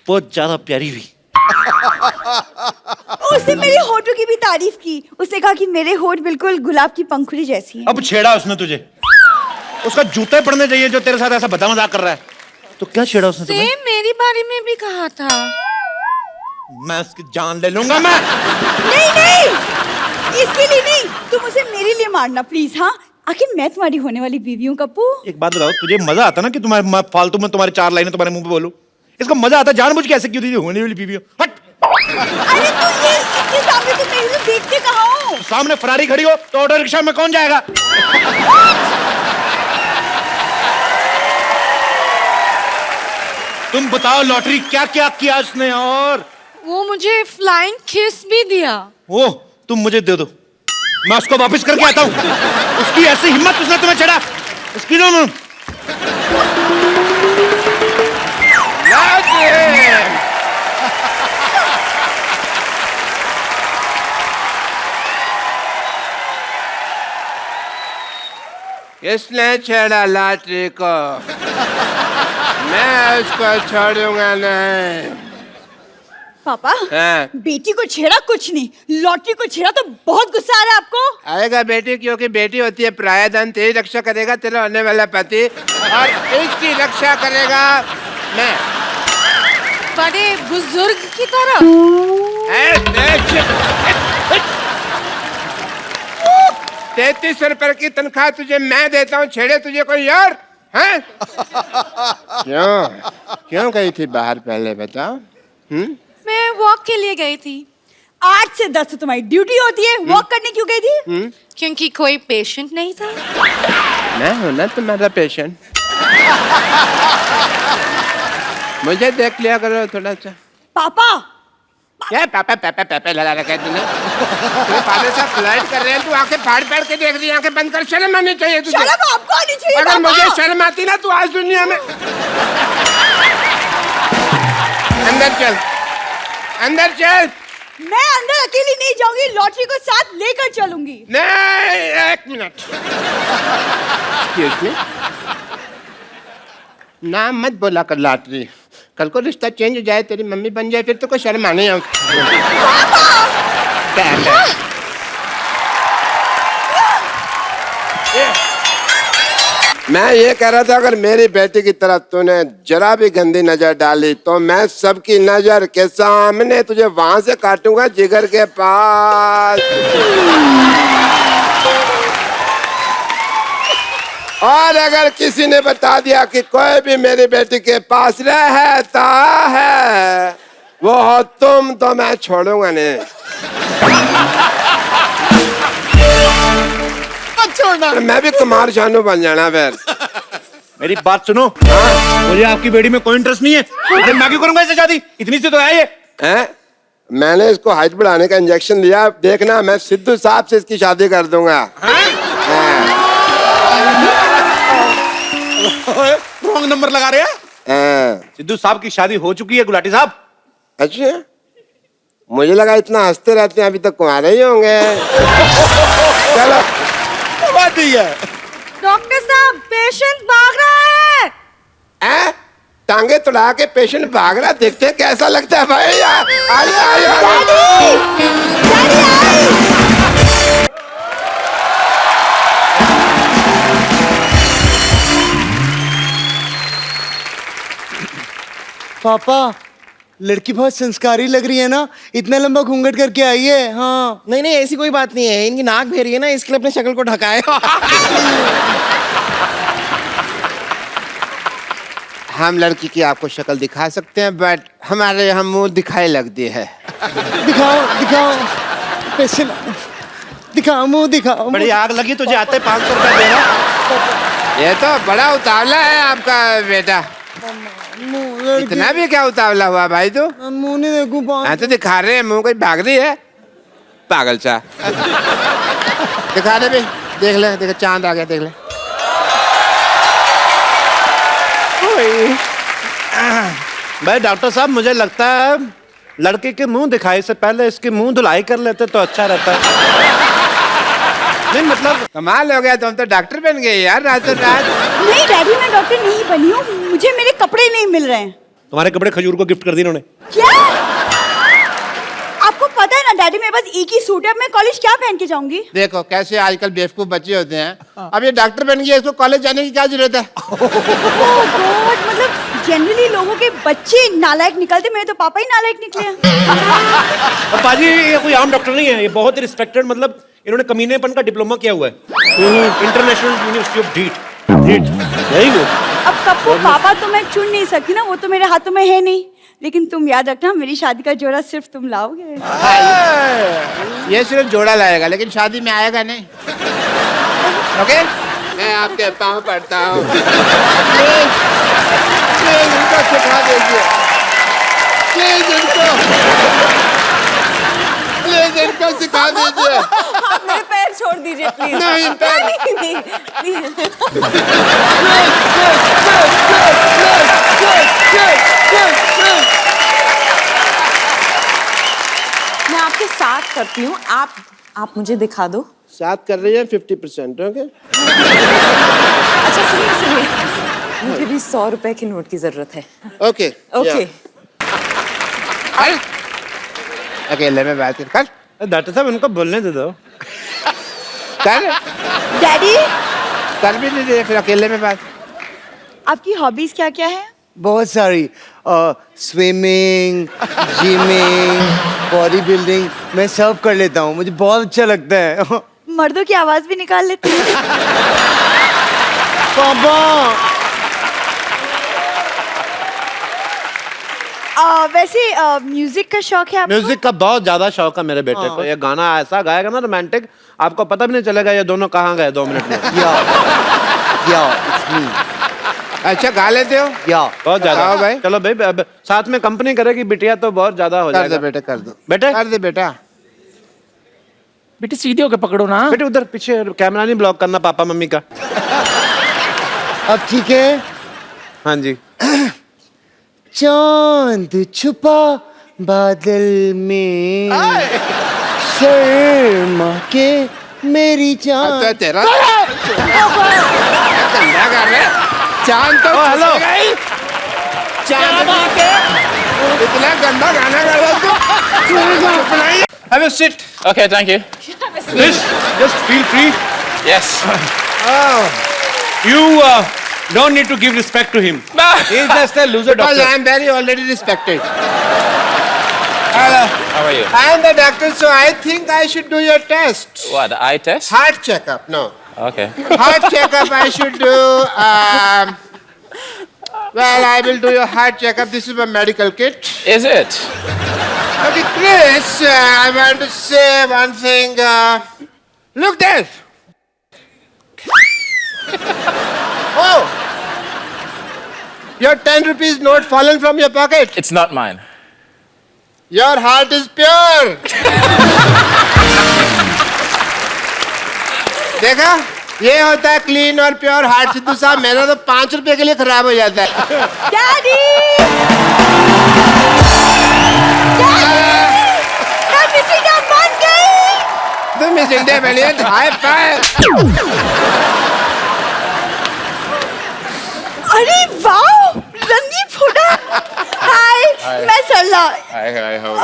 बहुत ज्यादा प्यारी हुई। उसने मेरे होठों की भी तारीफ की। उसने कहा कि मेरे होठ बिल्कुल गुलाब की पंखुड़ी जैसी हैं। अब छेड़ा उसने तुझे, उसका जूते पड़ने चाहिए जो तेरे साथ ऐसा बदा मजाक कर रहा है। तो क्या छेड़ा उसने तुम्हें? सेम मेरी बारे में भी कहा था। मैं उसकी जान ले लूंगा मैं। नहीं नहीं, इसके लिए नहीं, तुम उसे मेरे लिए मारना प्लीज। हाँ, आखिर मैं तुम्हारी होने वाली बीवी हूँ कप्पू। एक बात बताओ, तुझे मजा आता ना कि तुम्हारे फालतू में तुम्हारे 4 लाइनें तुम्हारे मुंह पे बोलूं? इसको मजा आता जानबूझ के ऐसे क्यों? दीदी होने वाली बीवी हो, हट। अरे तो ये इसके सामने तुम मेरे से देखते कहाँ हो? सामने फरारी खड़ी हो तो ऑटो रिक्शा में कौन जाएगा? तुम बताओ लॉटरी क्या क्या किया उसने? और वो मुझे फ्लाइंग किस भी दिया। वो तुम मुझे दे दो, मैं उसको वापस करके आता हूँ। उसकी ऐसी हिम्मत, उसने तुम्हें छेड़ा। उसकी ना किसने छेड़ा लॉटरी को? मैं उसको छोड़ूंगा नहीं। पापा, हाँ। बेटी को छेड़ा कुछ नहीं, लॉटरी को छेड़ा तो बहुत गुस्सा आ रहा है आपको। आएगा बेटी, क्योंकि बेटी होती है पराया धन। तेरी रक्षा करेगा तेरा होने वाला पति, और इसकी रक्षा करेगा मैं। बड़े बुजुर्ग की तरह। 33 रुपए की तनख्वाह तुझे मैं देता हूँ, छेड़े तुझे कोई और? हैं? क्यों गई थी बाहर पहले बताओ? मैं वॉक के लिए गई थी। 8 से 10 तो तुम्हारी ड्यूटी होती है, वॉक करने क्यों गई थी? क्योंकि कोई पेशेंट नहीं था। मैं हूं ना तुम्हारा पेशेंट। मुझे देख लिया करो थोड़ा सा। पापा, क्या पापा पापा पापा लगा रखा है तूने? तेरे फादर साहब फ्लाइट कर रहे हैं, तू आंखें फाड़ फाड़ के देख रही है। आंखें बंद कर, शर्म आनी चाहिए तुझे। शर्म आपको आनी चाहिए। अगर पापा, मुझे शर्म आती ना तू आज दुनिया में। अंदर चल, अंदर चल। मैं अंदर अकेली नहीं जाऊंगी, लॉटरी को साथ लेकर चलूंगी। नहीं, 1 मिनट। Excuse me? नाम मत बोला कर लॉटरी, कल को रिश्ता चेंज हो जाए, तेरी मम्मी बन जाए, फिर तो कोई शर्म आने। मैं ये कह रहा था, अगर मेरी बेटी की तरफ तूने जरा भी गंदी नजर डाली तो मैं सबकी नजर के सामने तुझे वहां से काटूंगा, जिगर के पास। और अगर किसी ने बता दिया कि कोई भी मेरी बेटी के पास रहता है वो हो तुम, तो मैं छोड़ूंगा नहीं। छोड़ना, मैं भी कुमार शानू बन जाना फिर। मेरी बात सुनो। हाँ? मुझे आपकी बेटी में कोई इंटरेस्ट नहीं है। अरे मैं क्यों करूंगा इससे शादी? इतनी सी तो है ये। हैं? मैंने इसको हाइट बढ़ाने का इंजेक्शन लिया, देखना मैं सिद्धू साहब से इसकी शादी कर दूंगा। रॉन्ग नंबर लगा रहे हैं। सिद्धू साहब की शादी हो चुकी है गुलाटी साहब। अच्छा, मुझे लगा इतना हंसते रहते हैं अभी तक कुंवारे ही होंगे। चलो बात ठीक है। डॉक्टर साहब, पेशेंट भाग रहा है। टांगे तुड़ा के पेशेंट भाग रहा, देखते हैं कैसा लगता है भाई। आइए। पापा, लड़की बहुत संस्कारी लग रही है ना, इतना लंबा घूंघट करके आई है। हाँ नहीं नहीं, ऐसी कोई बात नहीं है, इनकी नाक बह रही है ना, इसके लिए अपनी शक्ल को ढकाए। हम लड़की की आपको शक्ल दिखा सकते हैं, बट हमारे यहाँ मुंह दिखाई लगती है। दिखाओ पेशेंट, दिखाओ मुंह दिखाओ। बड़ी आग लगी तुझे आते 500 रुपए देना। ये तो बड़ा उतावला है आपका बेटा। इतना भी क्या उतावला हुआ भाई तू? मुंह नहीं देखूं। हाँ तो दिखा रहे हैं, मुंह कोई भाग रही है पागल सा। दिखा रहे भी, देख ले, देख चांद आ गया, देख ले। भाई डॉक्टर साहब, मुझे लगता है लड़के के मुंह दिखाई से पहले इसके मुंह धुलाई कर लेते तो अच्छा रहता है। नहीं मतलब कमाल हो गया, तुम तो डॉक्टर बन गए यार रातों रात। नहीं डैडी, मैं डॉक्टर नहीं बनी हूँ, मुझे मेरे कपड़े नहीं मिल रहे हैं। तुम्हारे कपड़े खजूर को गिफ्ट कर दिए इन्होंने। क्या? आपको पता है ना डैडी, मेरे पास एक ही सूट है, अब मैं कॉलेज क्या पहन के जाऊंगी? देखो कैसे आजकल बेवकूफ बच्चे होते हैं। अब ये डॉक्टर बन गया, इसको कॉलेज जाने की क्या जरूरत है? Oh God, मतलब जनरली लोगों के बच्चे नालायक निकलते, मेरे तो पापा ही नालायक निकले हैं। और पाजी ये कोई आम डॉक्टर नहीं है, ये बहुत ही रिस्पेक्टेड, मतलब इन्होंने कमीनेपन का डिप्लोमा किया हुआ है international university of डीट। Very good. अब कप्पू पापा तो मैं चुन नहीं सकती ना, वो तो मेरे हाथों में है नहीं, लेकिन तुम याद रखना मेरी शादी का जोड़ा सिर्फ तुम लाओगे। ये सिर्फ जोड़ा लाएगा, लेकिन शादी में आएगा नहीं। ओके? मैं आपके पाँव पड़ता हूँ। प्लीज इनको सिखा दीजिए। प्लीज इनको सिखा दीजिए। आप मेरे पैर छोड़ दीजिए प्लीज। नहीं, पैर नहीं, मैं आपके साथ करती हूँ, आप मुझे दिखा दो। साथ कर रही है 50%। ओके? अच्छा सुनिए, मुझे भी 100 रुपए के नोट की जरूरत है। Okay okay. अकेले में बात कर। डॉक्टर साहब इनको बोलने दे दो। कर डैडी, कर भी नहीं दे, फिर अकेले में बात। आपकी हॉबीज क्या क्या है? बहुत सारी, स्विमिंग, जिमिंग, बॉडी बिल्डिंग, मैं सब कर लेता हूँ, मुझे बहुत अच्छा लगता है। मर्दों की आवाज भी निकाल लेते हैं। पापा वैसे म्यूजिक का शौक है आपको? म्यूजिक का बहुत ज्यादा शौक है मेरे बेटे को। ये गाना ऐसा गाएगा ना रोमांटिक, आपको पता भी नहीं चलेगा ये दोनों कहाँ गए 2 मिनट में। या इट्स मी। अच्छा गा लेते हो? या बहुत ज्यादा। गाओ भाई। चलो भाई, अब साथ में कंपनी करेगी बिटिया तो बहुत ज्यादा हो कर जाएगा। दे बेटा, कर दो बेटे? कर दे बेटा। बेटे सीधे होके पकड़ो ना। बेटे उधर पीछे कैमरा नहीं ब्लॉक करना पापा मम्मी का। अब ठीक है। हाँ जी। चांद छुपा बादल में, शर्मा के मेरी अब जान। तो तेरा धंधा कर रहे। चांद तो हेलो। फंसेगा ही। चांद इतना गंदा गाना गा रहा तू। अपना ही। Have a seat. Okay, thank you. Please, just feel free. Yes. You don't need to give respect to him. He's just a loser Because doctor. I am very already respected. How are you? I am the doctor, so I think I should do your test. What, the eye test? Heart checkup. No. Okay. Heart checkup I should do. Well, I will do your heart checkup. This is my medical kit. Is it? Okay, Chris, I want to say one thing. Look there. Oh! Your 10 rupees note fallen from your pocket. It's not mine. Your heart is pure. देखा? ये होता है clean और pure heart. Sidhu साहब, मेरा तो 5 रुपए के लिए खराब हो जाता है। डैडी! मैं मिस इंडिया बन गई! तुम मिस इंडिया बनी है, हाई फाइव। अरे वाह! रणदीप हुडा! हाय, मैं सरला।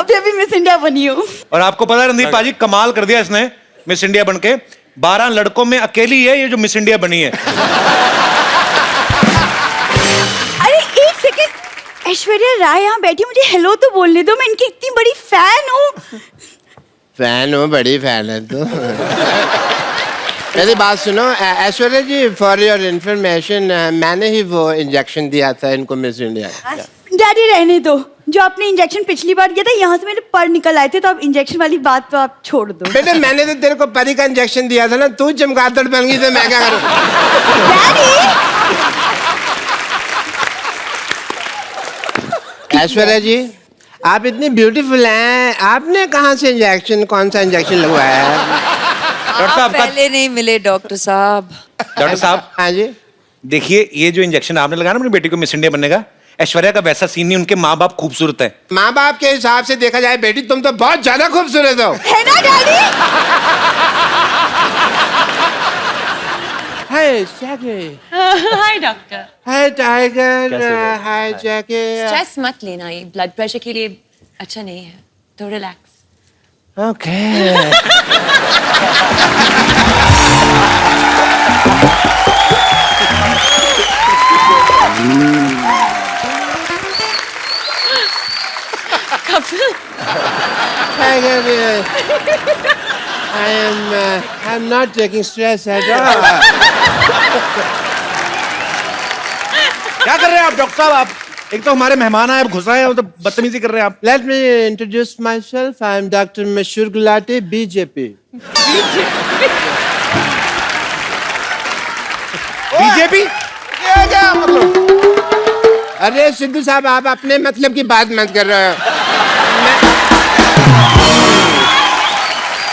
अभी अभी मिस इंडिया बनी हूँ। और आपको पता है रणदीप पाजी कमाल कर दिया इसने मिस इंडिया बनके। 12 लड़कों में अकेली है ये जो मिस इंडिया बनी है। अरे एक सेकंड, ऐश्वर्या राय यहाँ बैठी, मुझे हेलो तो बोलने दो, मैं इनकी इतनी बड़ी फैन हूँ। फैन हो, बड़ी फैन है तू। मेरी बात सुनो ऐश्वर्या जी, फॉर योर इंफॉर्मेशन, मैंने ही वो इंजेक्शन दिया था इनको मिस इंडिया। डैडी रहने दो, जो आपने इंजेक्शन पिछली बार किया था यहाँ से मेरे पर निकल आए थे, तो अब इंजेक्शन वाली बात तो आप छोड़ दो। बेटे मैंने तो तेरे को परी का इंजेक्शन दिया था ना, तू चमगादड़ बन गई तो मैं क्या करूँ? ऐश्वर्या जी, आप इतनी ब्यूटीफुल हैं, आपने कहाँ से इंजेक्शन, कौन सा इंजेक्शन लगवाया है? डॉक्टर साहब पहले नहीं मिले डॉक्टर साहब। डॉक्टर साहब, हाँ जी। देखिए ये जो इंजेक्शन आपने लगाया ना अपनी बेटी को मिस इंडिया बनने का, ऐश्वर्या का वैसा सीन नहीं, उनके माँ बाप खूबसूरत है। माँ बाप के हिसाब से देखा जाए बेटी, तुम तो बहुत ज्यादा खूबसूरत हो। है ना daddy? Hi, Jackie. Hi, doctor. Hi, Tiger. Hi, Jackie. Stress मत लेना, ये ब्लड प्रेशर के लिए अच्छा नहीं है, तो relax. Okay. Tiger, I'm not taking stress at all. क्या कर रहे हैं आप डॉक्टर साहब? आप एक तो हमारे मेहमान आए, घुस रहे हैं, तो बदतमीजी कर रहे हैं आप. Let me introduce myself. I'm Dr. Mashur Gulati, BJP. BJP? क्या मतलब? अरे सिद्धू साहब, आप अपने मतलब की बात मत कर रहे हो.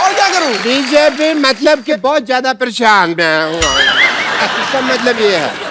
और क्या करूं? बीजेपी मतलब कि बहुत ज्यादा परेशान मैं हूँ. इसका मतलब ये है.